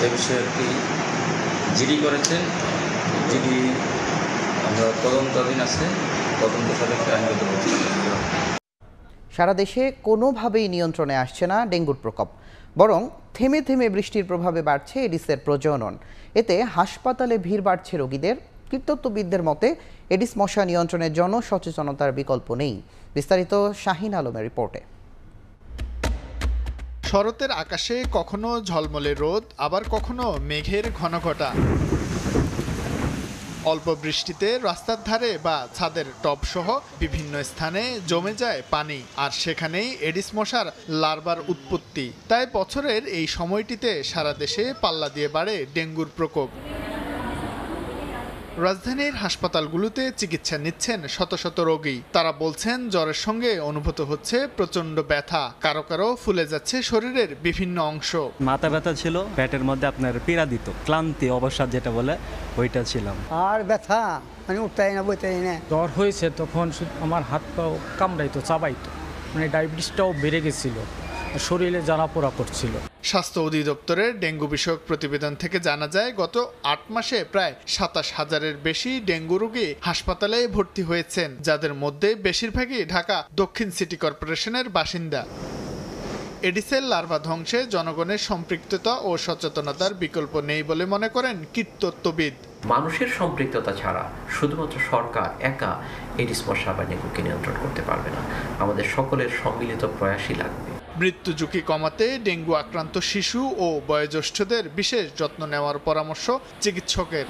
এ বিষয়ে একটি জিডি করেছেন। জিডি আমরা তদন্তাধীন আছে, তদন্ত সাপেক্ষে আইনগত ব্যবস্থা নেওয়া হবে। সারা দেশে কোনোভাবেই নিয়ন্ত্রণে আসছে না ডেঙ্গুর প্রকোপ, বরং থেমে থেমে বৃষ্টির প্রভাবে বাড়ছে এডিসের প্রজনন। এতে হাসপাতালে ভিড় বাড়ছে রোগীদের। কীটতত্ত্ববিদদের মতে এডিস মশা নিয়ন্ত্রণের জনসচেতনতার বিকল্প নেই। বিস্তারিত শাহিন আলমের রিপোর্টে। শরতের আকাশে কখনো ঝলমলে রোদ, আবার কখনো মেঘের ঘনঘটা। অল্প বৃষ্টিতে রাস্তার ধারে বা ছাদের টব সহ বিভিন্ন স্থানে জমে যায় পানি, আর সেখানেই এডিস মশার লার্ভার উৎপত্তি। তাই বছরের এই সময়টিতে সারা দেশে পাল্লা দিয়ে বাড়ে ডেঙ্গুর প্রকোপ। রাজধানীর হাসপাতালগুলোতে চিকিৎসা নিচ্ছেন শত শত রোগী। তারা বলছেন জ্বরের সঙ্গে অনুভূত হচ্ছে প্রচন্ড ব্যথা, কারো কারো ফুলে যাচ্ছে শরীরের বিভিন্ন অংশ। মাথা ব্যথা ছিল, পেটের মধ্যে আপনার পীড়া দিত, ক্লান্তি, অবসাদ যেটা বলে ওইটা ছিলাম। আর ব্যথা মানে উঠতেই না বইতেই না। জ্বর হয়েছে তখন আমার হাত পাও কামড়াইতো, চাবাইতো, মানে ডায়াবেটিসটাও বেড়ে গেছিল, শরীরে জ্বালা পোড়া করছিল। স্বাস্থ্য অধিদপ্তরের ডেঙ্গু বিষয়ক প্রতিবেদন থেকে জানা যায়, গত 8 মাসে প্রায় 27,000-এর বেশি ডেঙ্গু রোগী হাসপাতালে ভর্তি হয়েছেন, যাদের মধ্যে বেশিরভাগই ঢাকা দক্ষিণ সিটি কর্পোরেশনের বাসিন্দা। এডিসের লার্ভা ধ্বংসে জনগণের সম্পৃক্ততা ও সচেতনতার বিকল্প নেই বলে মনে করেন কীটতত্ত্ববিদ। মানুষের সম্পৃক্ততা ছাড়া শুধুমাত্র সরকার একা এডিস মশা বা ডেঙ্গুকে নিয়ন্ত্রণ করতে পারবে না। আমাদের সকলের সম্মিলিত প্রয়াসই লাগবে। মৃত্যু ঝুঁকি কমাতে ডেঙ্গু আক্রান্ত শিশু ও বয়োজ্যেষ্ঠদের বিশেষ যত্ন নেওয়ার পরামর্শ চিকিৎসকের।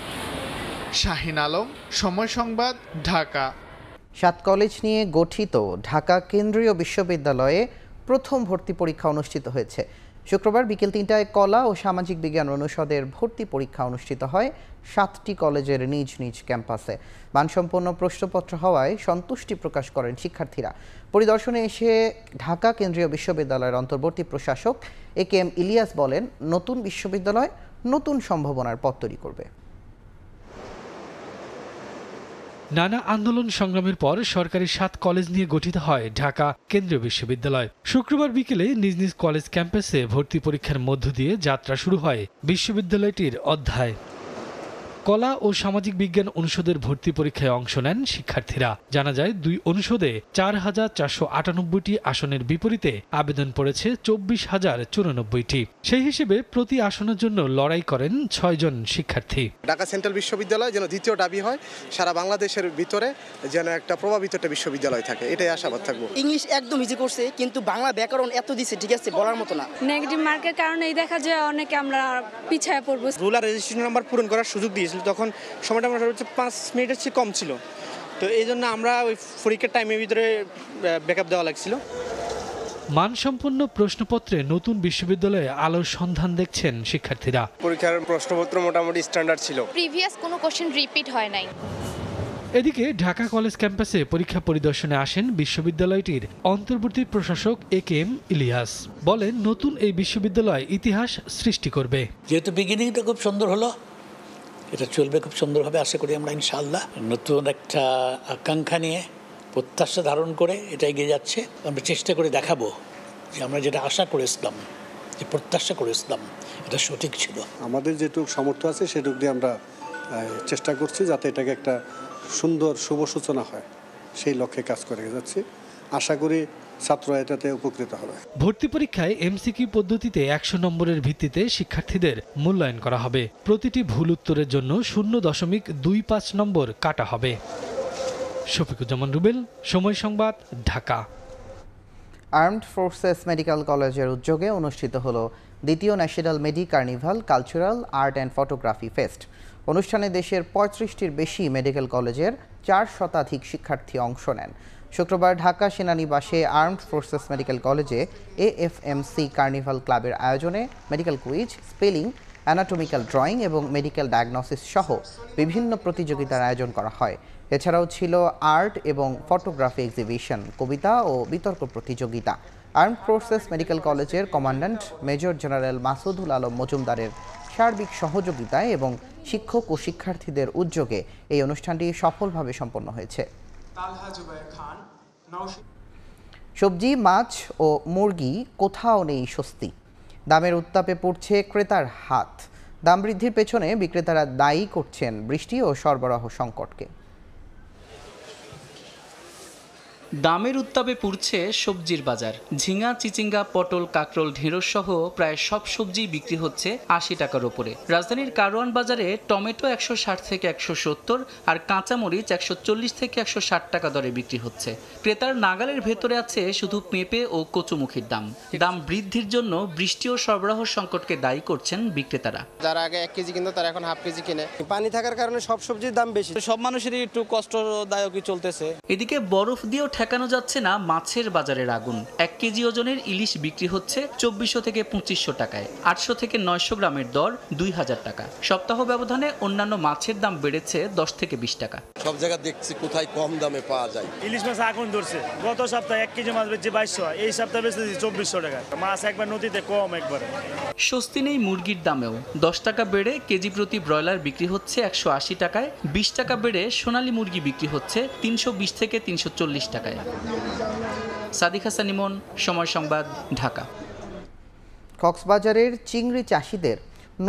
শাহিন আলম, সময় সংবাদ, ঢাকা। 7 কলেজ নিয়ে গঠিত ঢাকা কেন্দ্রীয় বিশ্ববিদ্যালয়ে প্রথম ভর্তি পরীক্ষা অনুষ্ঠিত হয়েছে। শুক্রবার বিকেল 3টায় কলা ও সামাজিক বিজ্ঞান অনুষদের ভর্তি পরীক্ষা অনুষ্ঠিত হয় 7টি কলেজের নিজ নিজ ক্যাম্পাসে। মানসম্পন্ন প্রশ্নপত্র হওয়ায় সন্তুষ্টি প্রকাশ করেন শিক্ষার্থীরা। পরিদর্শনে এসে ঢাকা কেন্দ্রীয় বিশ্ববিদ্যালয়ের অন্তর্বর্তী প্রশাসক AKM ইলিয়াস বলেন, নতুন বিশ্ববিদ্যালয় নতুন সম্ভাবনার পথ তৈরি করবে। নানা আন্দোলন সংগ্রামের পর সরকারি 7 কলেজ নিয়ে গঠিত হয় ঢাকা কেন্দ্রীয় বিশ্ববিদ্যালয়। শুক্রবার বিকেলে নিজ নিজ কলেজ ক্যাম্পাসে ভর্তি পরীক্ষার মধ্য দিয়ে যাত্রা শুরু হয় বিশ্ববিদ্যালয়টির অধ্যায়। কলা ও সামাজিক বিজ্ঞান অনুষদের ভর্তি পরীক্ষায় অংশ নেন শিক্ষার্থীরা। জানা যায় 2 অনুষদে 4,498টি আসনের বিপরীতে আবেদন পড়েছে 24,094টি। সেই হিসেবে প্রতি আসনের জন্য লড়াই করেন 6 জন শিক্ষার্থী। ঢাকা সেন্ট্রাল বিশ্ববিদ্যালয় যেন দ্বিতীয় দাবি হয়, সারা বাংলাদেশের ভিতরে যেন একটা প্রভাবিত একটা বিশ্ববিদ্যালয় থাকে, এটাই আশাবাদ থাকবো। ইংলিশ একদম ইজি করছে, কিন্তু বাংলা ব্যাকরণ এত দিচ্ছে, ঠিক আছে, বলার মতো না। নেগেটিভ মার্কের কারণেই দেখা যায় অনেকে আমরা পিছায় পড়বো। রুলার রেজিস্ট্রেশন নাম্বার পূরণ করার সুযোগ দিয়েছিল, তখন সময়টা আমার হচ্ছে 5 মিনিটের চেয়ে কম ছিল, তো এই জন্য আমরা ওই পরীক্ষার টাইমের ভিতরে ব্যাকআপ দেওয়া লাগছিল। মানসম্পন্ন প্রশ্নপত্রে নতুন বিশ্ববিদ্যালয়ে আলোর সন্ধান দেখছেন শিক্ষার্থীরা। পরীক্ষার প্রশ্নপত্র মোটামুটি স্ট্যান্ডার্ড ছিল, প্রিভিয়াস কোনো কোশ্চেন রিপিট হয় নাই। এদিকে ঢাকা কলেজ ক্যাম্পাসে পরীক্ষা পরিদর্শনে আসেন বিশ্ববিদ্যালয়টির অন্তর্বর্তী প্রশাসক AKM ইলিয়াস। বলেন, নতুন এই বিশ্ববিদ্যালয় ইতিহাস সৃষ্টি করবে। যেহেতু বিগিনিংটা খুব সুন্দর হলো, এটা চলবে খুব সুন্দরভাবে, আশা করি আমরা ইনশাআল্লাহ। নতুন একটা আকাঙ্ক্ষা নিয়ে, প্রত্যাশা ধারণ করে এটা এগিয়ে যাচ্ছে। আমরা চেষ্টা করে দেখাবো যে আমরা যেটা আশা করেছিলাম, যে প্রত্যাশা করেছিলাম, এটা সঠিক ছিল। আমাদের যেটুকু সামর্থ্য আছে সেটুকু দিয়ে আমরা চেষ্টা করছি যাতে এটাকে একটা সুন্দর শুভ সূচনা হয়, সেই লক্ষ্যে কাজ করে যাচ্ছি। আশা করি ছাত্ররা এটাতে উপকৃত হবে। ভর্তি পরীক্ষায় MCQ পদ্ধতিতে 100 নম্বরের ভিত্তিতে শিক্ষার্থীদের মূল্যায়ন করা হবে। প্রতিটি ভুল উত্তরের জন্য 0.25 নম্বর কাটা হবে। শফিকুজ্জামান রুবেল, সময় সংবাদ, ঢাকা। আর্মড ফোর্সেস মেডিকেল কলেজের উদ্যোগে অনুষ্ঠিত হলো দ্বিতীয় national medi carnival cultural art and photography fest. অনুষ্ঠানে দেশের 35টির বেশি মেডিকেল কলেজের 4 শতাধিক শিক্ষার্থী অংশ নেন। শুক্রবার ঢাকা সেনানিবাসে আর্মড ফোর্সেস মেডিকেল কলেজে AFMC কার্নিভাল ক্লাবের আয়োজনে medical quiz, spelling, anatomical drawing এবং মেডিকেল ডায়াগনোসিস সহ বিভিন্ন প্রতিযোগিতার আয়োজন করা হয়। এছাড়াও ছিল আর্ট এবং ফটোগ্রাফি এক্সিবিশন, কবিতা ও বিতর্ক প্রতিযোগিতা। আর্মড ফোর্সেস মেডিকেল কলেজের commandant major general Masudul Alam মজুমদারের সার্বিক সহযোগিতায় এবং শিক্ষক ও শিক্ষার্থীদের উদ্যোগে এই অনুষ্ঠানটি সফলভাবে সম্পন্ন হয়েছে। সবজি, মাছ ও মুরগি কোথাও নেই স্বস্তি। দামের উত্তাপে পড়ছে ক্রেতার হাত। দাম বৃদ্ধির পেছনে বিক্রেতারা দায়ী করছেন বৃষ্টি ও সরবরাহ সংকটকে। দামের উত্তাপে পুড়ছে সবজির বাজার। ঝিঙা, চিচিঙ্গা, পটল, কাঁকরোল, ঢেঁড়স সহ প্রায় সব সবজি বিক্রি হচ্ছে ৮০ টাকার উপরে। রাজধানীর কারওয়ান বাজারে টমেটো ১৬০ থেকে ১৭০ আর কাঁচামরিচ ১৪০ থেকে ১৬০ টাকা দরে বিক্রি হচ্ছে। ক্রেতার নাগালের ভেতরে আছে শুধু পেঁপে ও কচুমুখির দাম। দাম বৃদ্ধির জন্য বৃষ্টি ও সরবরাহ সংকটকে দায়ী করছেন বিক্রেতারা। যারা আগে ১ কেজি কিনতো তারা এখন হাফ কেজি কিনে। পানি থাকার কারণে সব সবজির দাম বেশি, সব মানুষেরই একটু কষ্টদায়কই চলতেছে। এদিকে বরফ দিয়েও ঠেকানো যাচ্ছে না মাছের বাজারের আগুন। ১ কেজি ওজনের ইলিশ বিক্রি হচ্ছে ২৪০০ থেকে ২৫০০ টাকায়। ৮০০ থেকে ৯০০ গ্রামের দর ২০০০ টাকা। সপ্তাহ ব্যবধানে অন্যান্য মাছের দাম বেড়েছে ১০ থেকে ২০ টাকা। সব জায়গা দেখছি কোথায় কম দামে পাওয়া যায়। ইলিশ মাছ আগুন ধরছে। গত সপ্তাহে 1 কেজি মাছ বেচছে ২২০০, এই সপ্তাহে বেচতেছি ২৪০০ টাকা। মাছ একবার নদীতে কম একবারে। স্বস্তি নেই মুরগির দামেও। ১০ টাকা বেড়ে কেজি প্রতি ব্রয়লার বিক্রি হচ্ছে ১৮০ টাকায়। ২০ টাকা বেড়ে সোনালী মুরগি বিক্রি হচ্ছে ৩২০ থেকে ৩৪০ টাকায়। সাদিক হাসান ইমন, সময় সংবাদ, ঢাকা। কক্সবাজারের চিংড়ি চাষিদের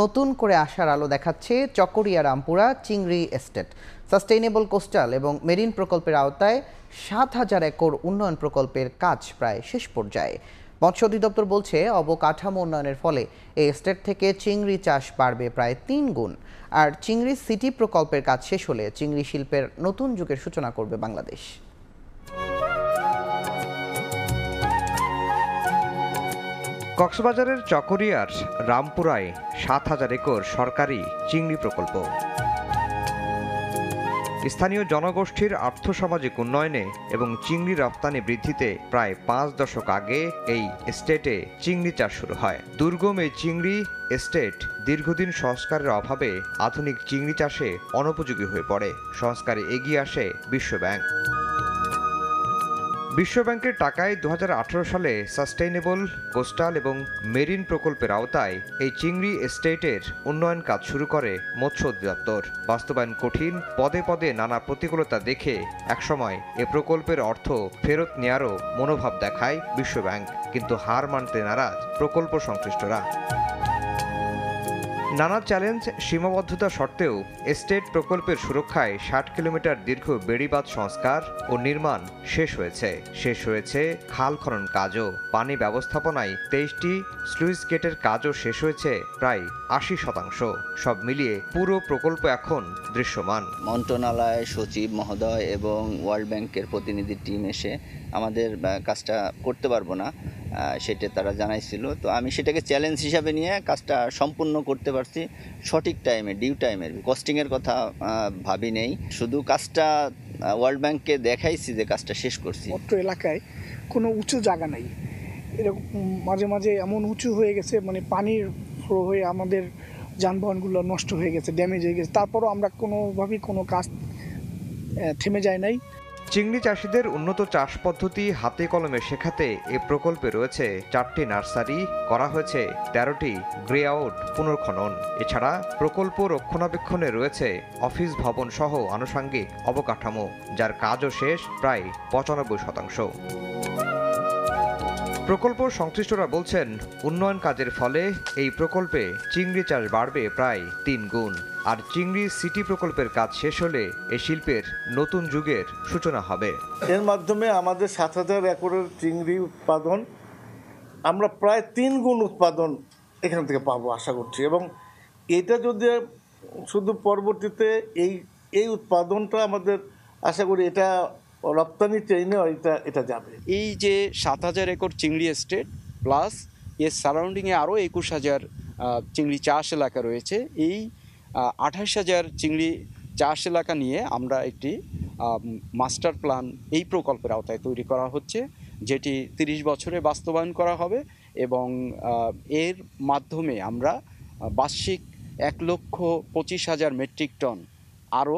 নতুন করে আসার আলো দেখাচ্ছে চকরিয়া রামপুরা চিংড়ি এস্টেট। সাস্টেইনেবল কোস্টাল এবং মেরিন প্রকল্পের আওতায় ৭,০০০ একর উন্নয়ন প্রকল্পের কাজ প্রায় শেষ পর্যায়ে। মৎস্য অধিদপ্তর বলছে অবকাঠামো উন্নয়নের ফলে এই এস্টেট থেকে চিংড়ি চাষ বাড়বে প্রায় ৩ গুণ। আর চিংড়ি সিটি প্রকল্পের কাজ শেষ হলে চিংড়ি শিল্পের নতুন যুগের সূচনা করবে বাংলাদেশ। কক্সবাজারের চকরিয়ার রামপুরায় ৭,০০০ একর সরকারি চিংড়ি প্রকল্প। স্থানীয় জনগোষ্ঠীর আর্থসামাজিক উন্নয়নে এবং চিংড়ি রপ্তানি বৃদ্ধিতে প্রায় ৫ দশক আগে এই এস্টেটে চিংড়ি চাষ শুরু হয়। দুর্গম এই চিংড়ি এস্টেট দীর্ঘদিন সংস্কারের অভাবে আধুনিক চিংড়ি চাষে অনুপযোগী হয়ে পড়ে। সংস্কারে এগিয়ে আসে বিশ্বব্যাংক। বিশ্বব্যাংকের টাকায় ২০১৮ সালে সাস্টেইনেবল কোস্টাল এবং মেরিন প্রকল্পের আওতায় এই চিংড়ি এস্টেটের উন্নয়ন কাজ শুরু করে মৎস্য অধিদপ্তর। বাস্তবায়ন কঠিন, পদে পদে নানা প্রতিকূলতা দেখে একসময় এ প্রকল্পের অর্থ ফেরত নেয়ারও মনোভাব দেখায় বিশ্বব্যাংক, কিন্তু হার মানতে নারাজ প্রকল্প সংশ্লিষ্টরা। নানা চ্যালেঞ্জ, সীমাবদ্ধতা সত্ত্বেও এস্টেট প্রকল্পের সুরক্ষায় ৬০ কিলোমিটার দীর্ঘ বেড়িবাঁধ সংস্কার ও নির্মাণ শেষ হয়েছে খাল খনন কাজও। পানি ব্যবস্থাপনায় ২৩টি স্লুইস গেটের কাজও শেষ হয়েছে প্রায় ৮০%। সব মিলিয়ে পুরো প্রকল্প এখন দৃশ্যমান। মন্ত্রণালয় সচিব মহোদয় এবং ওয়ার্ল্ড ব্যাংকের প্রতিনিধি টিম এসে আমাদের কাজটা করতে পারবো না সেটা তারা জানাইছিল। তো আমি সেটাকে চ্যালেঞ্জ হিসাবে নিয়ে কাজটা সম্পূর্ণ করতে পারছি সঠিক টাইমে, ডিউ টাইমের। কস্টিংয়ের কথা ভাবি নেই, শুধু কাজটা ওয়ার্ল্ড ব্যাংককে দেখাইছি যে কাজটা শেষ করছি। অত্র এলাকায় কোনো উঁচু জায়গা নাই, এরকম মাঝে মাঝে এমন উঁচু হয়ে গেছে, মানে পানির ফ্লো হয়ে আমাদের যানবাহনগুলো নষ্ট হয়ে গেছে, ড্যামেজ হয়ে গেছে। তারপরও আমরা কোনোভাবেই কোনো কাজ থেমে যায় নাই। চিংড়ি চাষিদের উন্নত চাষ পদ্ধতি হাতে কলমে শেখাতে এ প্রকল্পে রয়েছে ৪টি নার্সারি, করা হয়েছে ১৩টি গ্রে আউট পুনর্খনন। এছাড়া প্রকল্প রক্ষণাবেক্ষণে রয়েছে অফিস ভবন সহ আনুষঙ্গিক অবকাঠামো, যার কাজও শেষ প্রায় ৯৫%। প্রকল্প সংশ্লিষ্টরা বলছেন উন্নয়ন কাজের ফলে এই প্রকল্পে চিংড়ি চাষ বাড়বে প্রায় ৩ গুণ। আর চিংড়ি সিটি প্রকল্পের কাজ শেষ হলে এই শিল্পের নতুন যুগের সূচনা হবে। এর মাধ্যমে আমাদের ৭,০০০ একরের চিংড়ি উৎপাদন আমরা প্রায় ৩ গুণ উৎপাদন এখান থেকে পাবো আশা করছি। এবং এটা যদি শুধু পরবর্তীতে এই উৎপাদনটা আমাদের আশা করি এটা রপ্তানি চেইনে এটা যাবে। এই যে ৭,০০০ একর চিংড়ি এস্টেট প্লাস এর সারাউন্ডিংয়ে আরও ২১,০০০ চিংড়ি চাষ এলাকা রয়েছে, এই ২৮,০০০ চিংড়ি চাষ এলাকা নিয়ে আমরা একটি মাস্টার প্ল্যান এই প্রকল্পের আওতায় তৈরি করা হচ্ছে, যেটি 30 বছরে বাস্তবায়ন করা হবে এবং এর মাধ্যমে আমরা বার্ষিক 1,25,000 মেট্রিক টন আরও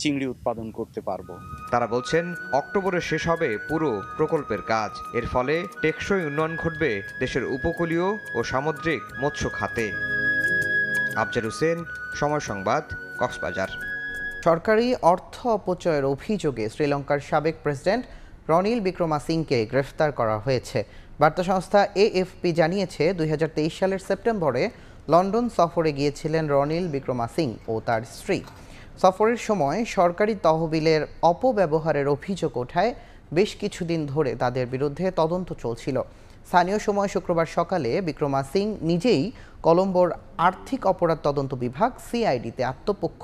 চিংড়ি উৎপাদন করতে পারবো। তারা বলছেন অক্টোবরে শেষ হবে পুরো প্রকল্পের কাজ। এর ফলে টেকসই উন্নয়ন ঘটবে দেশের উপকূলীয় ও সামুদ্রিক মৎস্য খাতে। আফজাল হোসেন, সময় সংবাদ, কক্সবাজার। সরকারি অর্থ অপচয়ের অভিযোগে শ্রীলঙ্কার সাবেক প্রেসিডেন্ট রনিল বিক্রমাসিংকে গ্রেফতার করা হয়েছে। বার্তা সংস্থা AFP জানিয়েছে 2023 সালের সেপ্টেম্বরে লন্ডন সফরে গিয়েছিলেন রনিল বিক্রমাসিং ও তার স্ত্রী। সফরের সময় সরকারি তহবিলের অপব্যবহারের অভিযোগ ওঠায় বেশ কিছুদিন ধরে তাদের বিরুদ্ধে তদন্ত চলছিল। স্থানীয় সময় শুক্রবার সকালে বিক্রমাসিং নিজেই কলম্বোর আর্থিক অপরাধ তদন্ত বিভাগ CIDতে আত্মপক্ষ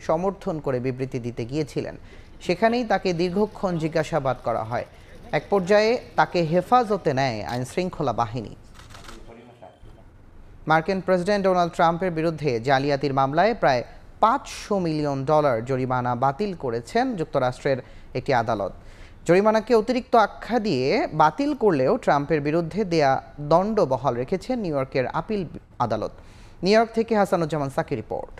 সমর্থন করে বিবৃতি দিতে গিয়েছিলেন। সেখানেই তাকে দীর্ঘক্ষণ জিজ্ঞাসাবাদ করা হয়। এক পর্যায়ে তাকে হেফাজতে নেয় আইনশৃঙ্খলা বাহিনী। মার্কিন প্রেসিডেন্ট ডোনাল্ড ট্রাম্পের বিরুদ্ধে জালিয়াতির মামলায় প্রায় $500 মিলিয়ন জরিমানা বাতিল করেছেন যুক্তরাষ্ট্রের একটি আদালত। জরিমানাকে অতিরিক্ত আখ্যা দিয়ে বাতিল করলেও ট্রাম্পের বিরুদ্ধে দেয়া দণ্ড বহাল রেখেছেন নিউ ইয়র্কের আপিল আদালত। নিউ ইয়র্ক থেকে হাসানুজ্জামান সাকি রিপোর্ট।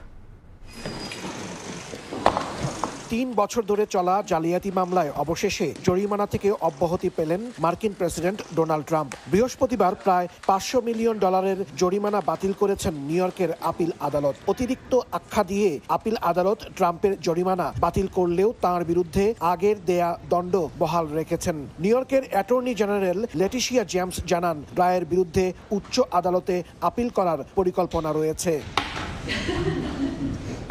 3 বছর ধরে চলা জালিয়াতি মামলায় অবশেষে জরিমানা থেকে অব্যাহতি পেলেন মার্কিন প্রেসিডেন্ট ডোনাল্ড ট্রাম্প। বৃহস্পতিবার প্রায় $500 মিলিয়ন জরিমানা বাতিল করেছেন নিউ ইয়র্কের আপিল আদালত। অতিরিক্ত আখ্যা দিয়ে আপিল আদালত ট্রাম্পের জরিমানা বাতিল করলেও তার বিরুদ্ধে আগের দেয়া দণ্ড বহাল রেখেছেন। নিউ ইয়র্কের অ্যাটর্নি জেনারেল লেটিশিয়া জেমস জানান, রায়ের বিরুদ্ধে উচ্চ আদালতে আপিল করার পরিকল্পনা রয়েছে।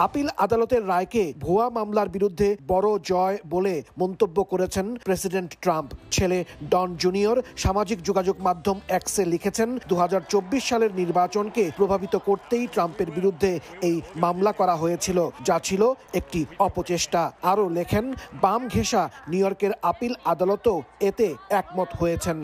আপিল আদালতের রায়কে ভুয়া মামলার বিরুদ্ধে বড় জয় বলে মন্তব্য করেছেন প্রেসিডেন্ট ট্রাম্প। ছেলে ডন জুনিয়র সামাজিক যোগাযোগ মাধ্যম এক্সে লিখেছেন, 2024 সালের নির্বাচনকে প্রভাবিত করতেই ট্রাম্পের বিরুদ্ধে এই মামলা করা হয়েছিল, যা ছিল একটি অপচেষ্টা। আরও লেখেন, বাম ঘেঁষা নিউ ইয়র্কের আপিল আদালতও এতে একমত হয়েছেন।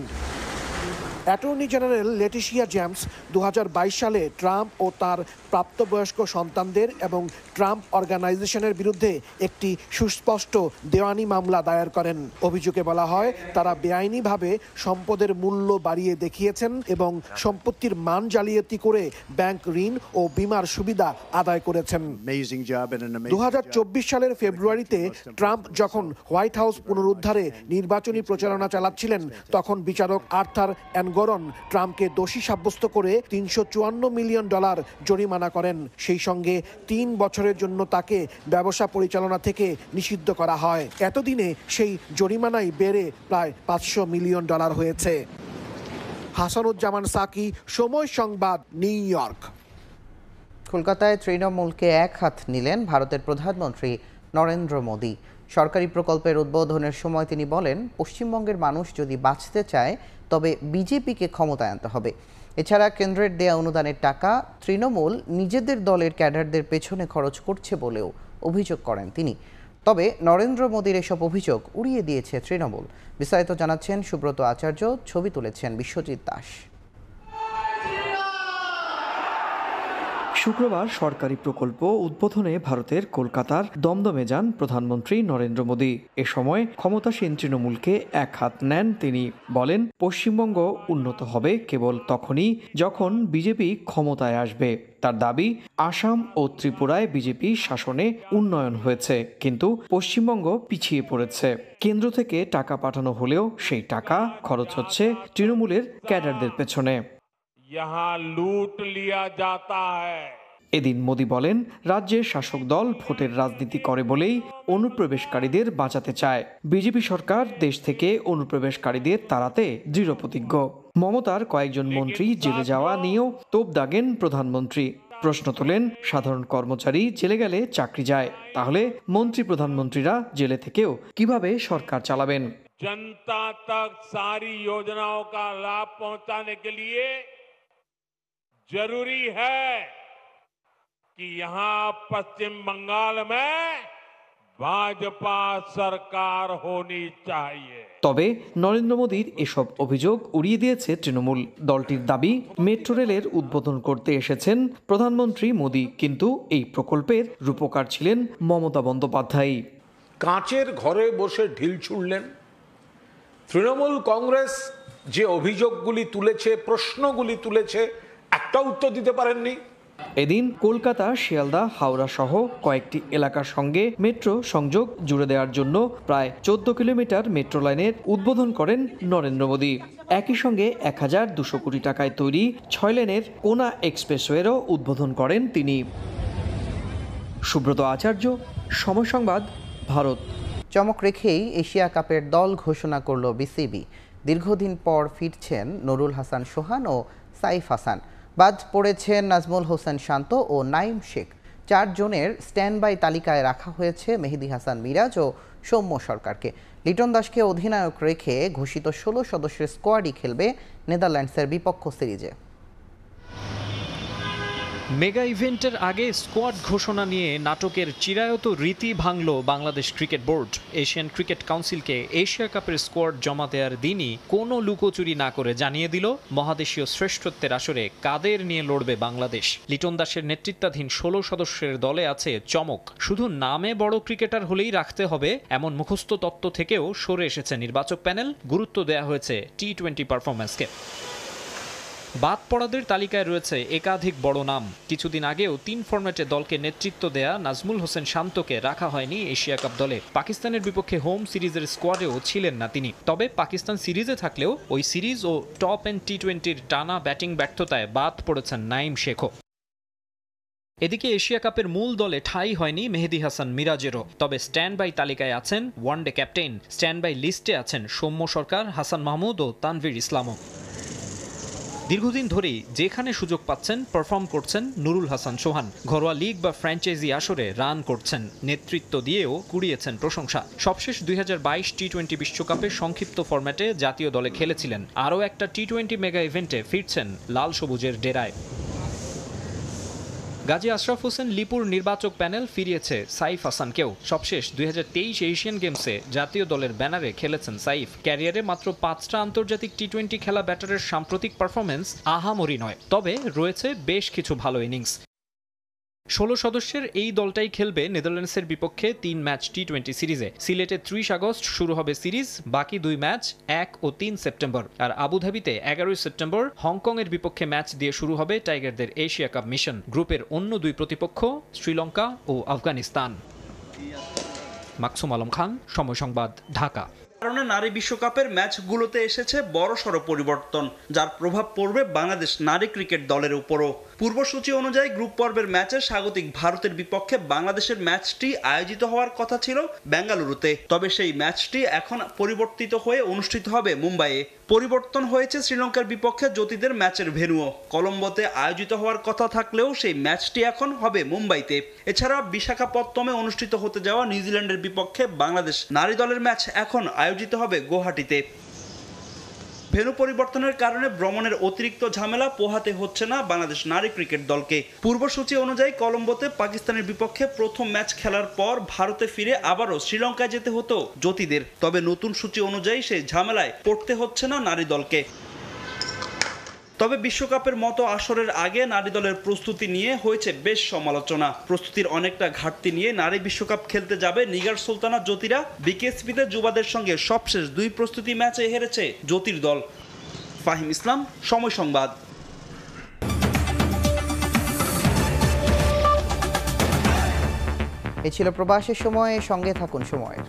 অ্যাটর্নি জেনারেল লেটিশিয়া জেমস 2022 সালে ট্রাম্প ও তার প্রাপ্তবয়স্ক সন্তানদের এবং ট্রাম্প অর্গানাইজেশনের বিরুদ্ধে একটি সুস্পষ্ট দেওয়ানি মামলা দায়ের করেন। অভিযোগে বলা হয়, তারা বেআইনিভাবে সম্পদের মূল্য বাড়িয়ে দেখিয়েছেন এবং সম্পত্তির মান জালিয়াতি করে ব্যাংক ঋণ ও বীমার সুবিধা আদায় করেছেন। 2024 সালের ফেব্রুয়ারিতে ট্রাম্প যখন হোয়াইট হাউস পুনরুদ্ধারে নির্বাচনী প্রচারণা চালাচ্ছিলেন, তখন বিচারক আর্থার অ্যানগরন ট্রাম্পকে দোষী সাব্যস্ত করে $354 মিলিয়ন জরিমানা করেন। সেই সঙ্গে 3 বছরের জন্য তাকে ব্যবসা পরিচালনা থেকে নিষিদ্ধ করা হয়। এতদিনে সেই জরিমানাই বেড়ে প্রায় $500 মিলিয়ন হয়েছে। হাসানুজ্জামান সাকি, সময় সংবাদ, নিউ ইয়র্ক। কলকাতায় তৃণমূলকে এক হাত নিলেন ভারতের প্রধানমন্ত্রী নরেন্দ্র মোদী। সরকারি প্রকল্পের উদ্বোধনের সময় তিনি বলেন, পশ্চিমবঙ্গের মানুষ যদি বাঁচতে চায় তবে বিজেপিকে ক্ষমতায় আনতে হবে। এছাড়া কেন্দ্রের দেয়া অনুদানের টাকা তৃণমূল নিজেদের দলের ক্যাডারদের পেছনে খরচ করছে বলেও অভিযোগ করেন তিনি। তবে নরেন্দ্র মোদীর এসব অভিযোগ উড়িয়ে দিয়েছে তৃণমূল। বিস্তারিত জানাচ্ছেন সুব্রত আচার্য, ছবি তুলেছেন বিশ্বজিৎ দাস। শুক্রবার সরকারি প্রকল্প উদ্বোধনে ভারতের কলকাতার দমদমে যান প্রধানমন্ত্রী নরেন্দ্র মোদী। এ সময় ক্ষমতাসীন তৃণমূলকে এক হাত নেন তিনি। বলেন, পশ্চিমবঙ্গ উন্নত হবে কেবল তখনই যখন বিজেপি ক্ষমতায় আসবে। তার দাবি, আসাম ও ত্রিপুরায় বিজেপি শাসনে উন্নয়ন হয়েছে, কিন্তু পশ্চিমবঙ্গ পিছিয়ে পড়েছে। কেন্দ্র থেকে টাকা পাঠানো হলেও সেই টাকা খরচ হচ্ছে তৃণমূলের ক্যাডারদের পেছনে। এদিন মোদী বলেন, রাজ্যের শাসক দল ভোটের রাজনীতি করে বলেই অনুপ্রবেশকারীদের বাঁচাতে চায়। বিজেপি সরকার দেশ থেকে অনুপ্রবেশকারীদের তাড়াতে দৃঢ়প্রতিজ্ঞ। মমতার কয়েকজন মন্ত্রী জেলে যাওয়া নিয়েও তোপ দাগেন প্রধানমন্ত্রী। প্রশ্ন তোলেন, সাধারণ কর্মচারী জেলে গেলে চাকরি যায়, তাহলে মন্ত্রী প্রধানমন্ত্রীরা জেলে থেকেও কিভাবে সরকার চালাবেন? जनता तक सारी योजनाओं का लाभ पहुंचाने के लिए जरूरी है कि यहां पश्चिम बंगाल में भाजपा सरकार होनी चाहिए। তবে নরেন্দ্র মোদীর এসব অভিযোগ উড়িয়ে দিয়েছে তৃণমূল। দলটির দাবি, মেট্রো রেলের উদ্বোধন করতে এসেছেন প্রধানমন্ত্রী মোদী, কিন্তু এই প্রকল্পের রূপকার ছিলেন মমতা বন্দ্যোপাধ্যায়। কাঁচের ঘরে বসে ঢিল ছুড়লেন। তৃণমূল কংগ্রেস যে অভিযোগগুলি তুলেছে, প্রশ্নগুলি তুলেছে, একটা উত্তর দিতে পারেননি। এদিন কলকাতা, শিয়ালদা, হাওড়া সহ কয়েকটি এলাকার সঙ্গে মেট্রো সংযোগ জুড়ে দেওয়ার জন্য প্রায় 14 কিলোমিটার মেট্রো লাইনের উদ্বোধন করেন নরেন্দ্র মোদী। একই সঙ্গে 1200 কোটি টাকায় তৈরি 6 লেনের কোনা এক্সপ্রেসওয়েরও উদ্বোধন করেন তিনি। সুব্রত আচার্য, সময় সংবাদ, ভারত। চমক রেখেই এশিয়া কাপের দল ঘোষণা করল বিসিবি। দীর্ঘদিন পর ফিরছেন নুরুল হাসান সোহান ও সাইফ হাসান। বাদ পড়েছেন নাজমুল হোসেন শান্ত ও নাইম শেখ। 4 জনের স্ট্যান্ড বাই তালিকায় রাখা হয়েছে মেহেদী হাসান মিরাজ ও সৌম্য সরকারকে। লিটন দাসকে অধিনায়ক রেখে ঘোষিত 16 সদস্যের স্কোয়াডই খেলবে নেদারল্যান্ডসের বিপক্ষ সিরিজে। মেগা ইভেন্টের আগে স্কোয়াড ঘোষণা নিয়ে নাটকের চিরায়ত রীতি ভাঙল Bangladesh cricket board. Asian cricket কাউন্সিলকে এশিয়া কাপের স্কোয়াড জমা দেওয়ার দিনই কোনো লুকোচুরি না করে জানিয়ে দিল মহাদেশীয় শ্রেষ্ঠত্বের আসরে কাদের নিয়ে লড়বে বাংলাদেশ। লিটন দাসের নেতৃত্বাধীন 16 সদস্যের দলে আছে চমক। শুধু নামে বড় ক্রিকেটার হলেই রাখতে হবে এমন মুখস্থ তত্ত্ব থেকেও সরে এসেছে নির্বাচক প্যানেল। গুরুত্ব দেওয়া হয়েছে টি-20 পারফরম্যান্সকে। বাদ পড়াদের তালিকায় রয়েছে একাধিক বড় নাম। কিছুদিন আগেও 3 ফরম্যাটে দলকে নেতৃত্ব দেয়া নাজমুল হোসেন শান্তকে রাখা হয়নি এশিয়া কাপ দলে। পাকিস্তানের বিপক্ষে হোম সিরিজের স্কোয়াডেও ছিলেন না তিনি। তবে পাকিস্তান সিরিজে থাকলেও ওই সিরিজ ও টপ এন্ড টি-20-র টানা ব্যাটিং ব্যর্থতায় বাদ পড়েছেন নাইম শেখও। এদিকে এশিয়া কাপের মূল দলে ঠাঁই হয়নি মেহেদী হাসান মিরাজেরও। তবে স্ট্যান্ড বাই তালিকায় আছেন ওয়ানডে ক্যাপ্টেন। স্ট্যান্ড বাই লিস্টে আছেন সৌম্য সরকার, হাসান মাহমুদ ও তানভীর ইসলামও। দীর্ঘদিন ধরেই যেখানে সুযোগ পাচ্ছেন পারফর্ম করছেন নুরুল হাসান সোহান। ঘরোয়া লিগ বা ফ্র্যাঞ্চাইজি আসরে রান করছেন, নেতৃত্ব দিয়েও কুড়িয়েছেন প্রশংসা। সবশেষ 2022 টি-20 বিশ্বকাপে সংক্ষিপ্ত ফরম্যাটে জাতীয় দলে খেলেছিলেন। আরও একটা টি-20 মেগা ইভেন্টে ফিরছেন লাল সবুজের ডেরায়। গাজী আশরাফ হোসেন লিপুর নির্বাচক প্যানেল ফিরিয়েছে সাইফ হাসানকেও। সবশেষ 2023 এশিয়ান গেমসে জাতীয় দলের ব্যানারে খেলেছেন সাইফ। ক্যারিয়ারে মাত্র 5টা আন্তর্জাতিক টি-20 খেলা ব্যাটারের সাম্প্রতিক পারফরমেন্স আহামরি নয়, তবে রয়েছে বেশ কিছু ভালো ইনিংস। 16 সদস্যের এই দলটাই খেলবে নেদারল্যান্ডসের বিপক্ষে 3 ম্যাচ টি-20 সিরিজে। সিলেটে 30 আগস্ট শুরু হবে সিরিজ, বাকি 2 ম্যাচ 1 ও 3 সেপ্টেম্বর। আর আবুধাবিতে 11 সেপ্টেম্বর হংকংয়ের বিপক্ষে ম্যাচ দিয়ে শুরু হবে টাইগারদের এশিয়া কাপ মিশন। গ্রুপের অন্য 2 প্রতিপক্ষ শ্রীলঙ্কা ও আফগানিস্তান। মাকসুম আলম খান, সময় সংবাদ, ঢাকা। কারণে নারী বিশ্বকাপের ম্যাচগুলোতে এসেছে বড়সড় পরিবর্তন, যার প্রভাব পড়বে বাংলাদেশ নারী ক্রিকেট দলের উপরও। পূর্বসূচি অনুযায়ী গ্রুপ পর্বের ম্যাচে স্বাগতিক ভারতের বিপক্ষে বাংলাদেশের ম্যাচটি আয়োজিত হওয়ার কথা ছিল বেঙ্গালুরুতে। তবে সেই ম্যাচটি এখন পরিবর্তিত হয়ে অনুষ্ঠিত হবে মুম্বাইয়ে। পরিবর্তন হয়েছে শ্রীলঙ্কার বিপক্ষে জ্যোতিদের ম্যাচের ভেন্যুও। কলম্বোতে আয়োজিত হওয়ার কথা থাকলেও সেই ম্যাচটি এখন হবে মুম্বাইতে। এছাড়া বিশাখাপত্তমে অনুষ্ঠিত হতে যাওয়া নিউজিল্যান্ডের বিপক্ষে বাংলাদেশ নারী দলের ম্যাচ এখন আয়োজিত হবে গুয়াহাটিতে। ভেন্যু পরিবর্তনের কারণে ভ্রমণের অতিরিক্ত ঝামেলা পোহাতে হচ্ছে না বাংলাদেশ নারী ক্রিকেট দলকে। পূর্বসূচি অনুযায়ী কলম্বোতে পাকিস্তানের বিপক্ষে প্রথম ম্যাচ খেলার পর ভারতে ফিরে আবারও শ্রীলঙ্কায় যেতে হতো জ্যোতিদের। তবে নতুন সূচি অনুযায়ী সেই ঝামেলায় পড়তে হচ্ছে না নারী দলকে। তবে বিশ্বকাপের মতো আসরের আগে নারী দলের প্রস্তুতি নিয়ে হয়েছে বেশ সমালোচনা। প্রস্তুতির অনেকটা ঘাটতি নিয়ে নারী বিশ্বকাপ খেলতে যাবে নিগার সুলতানা জ্যোতিরা। বিকেএসপিতে যুবাদের সঙ্গে সবশেষ 2 প্রস্তুতি ম্যাচে হেরেছে জ্যোতির দল। ফাহিম ইসলাম, সময় সংবাদ। এ ছিল প্রবাসের সময়, সঙ্গে থাকুন সময়ের।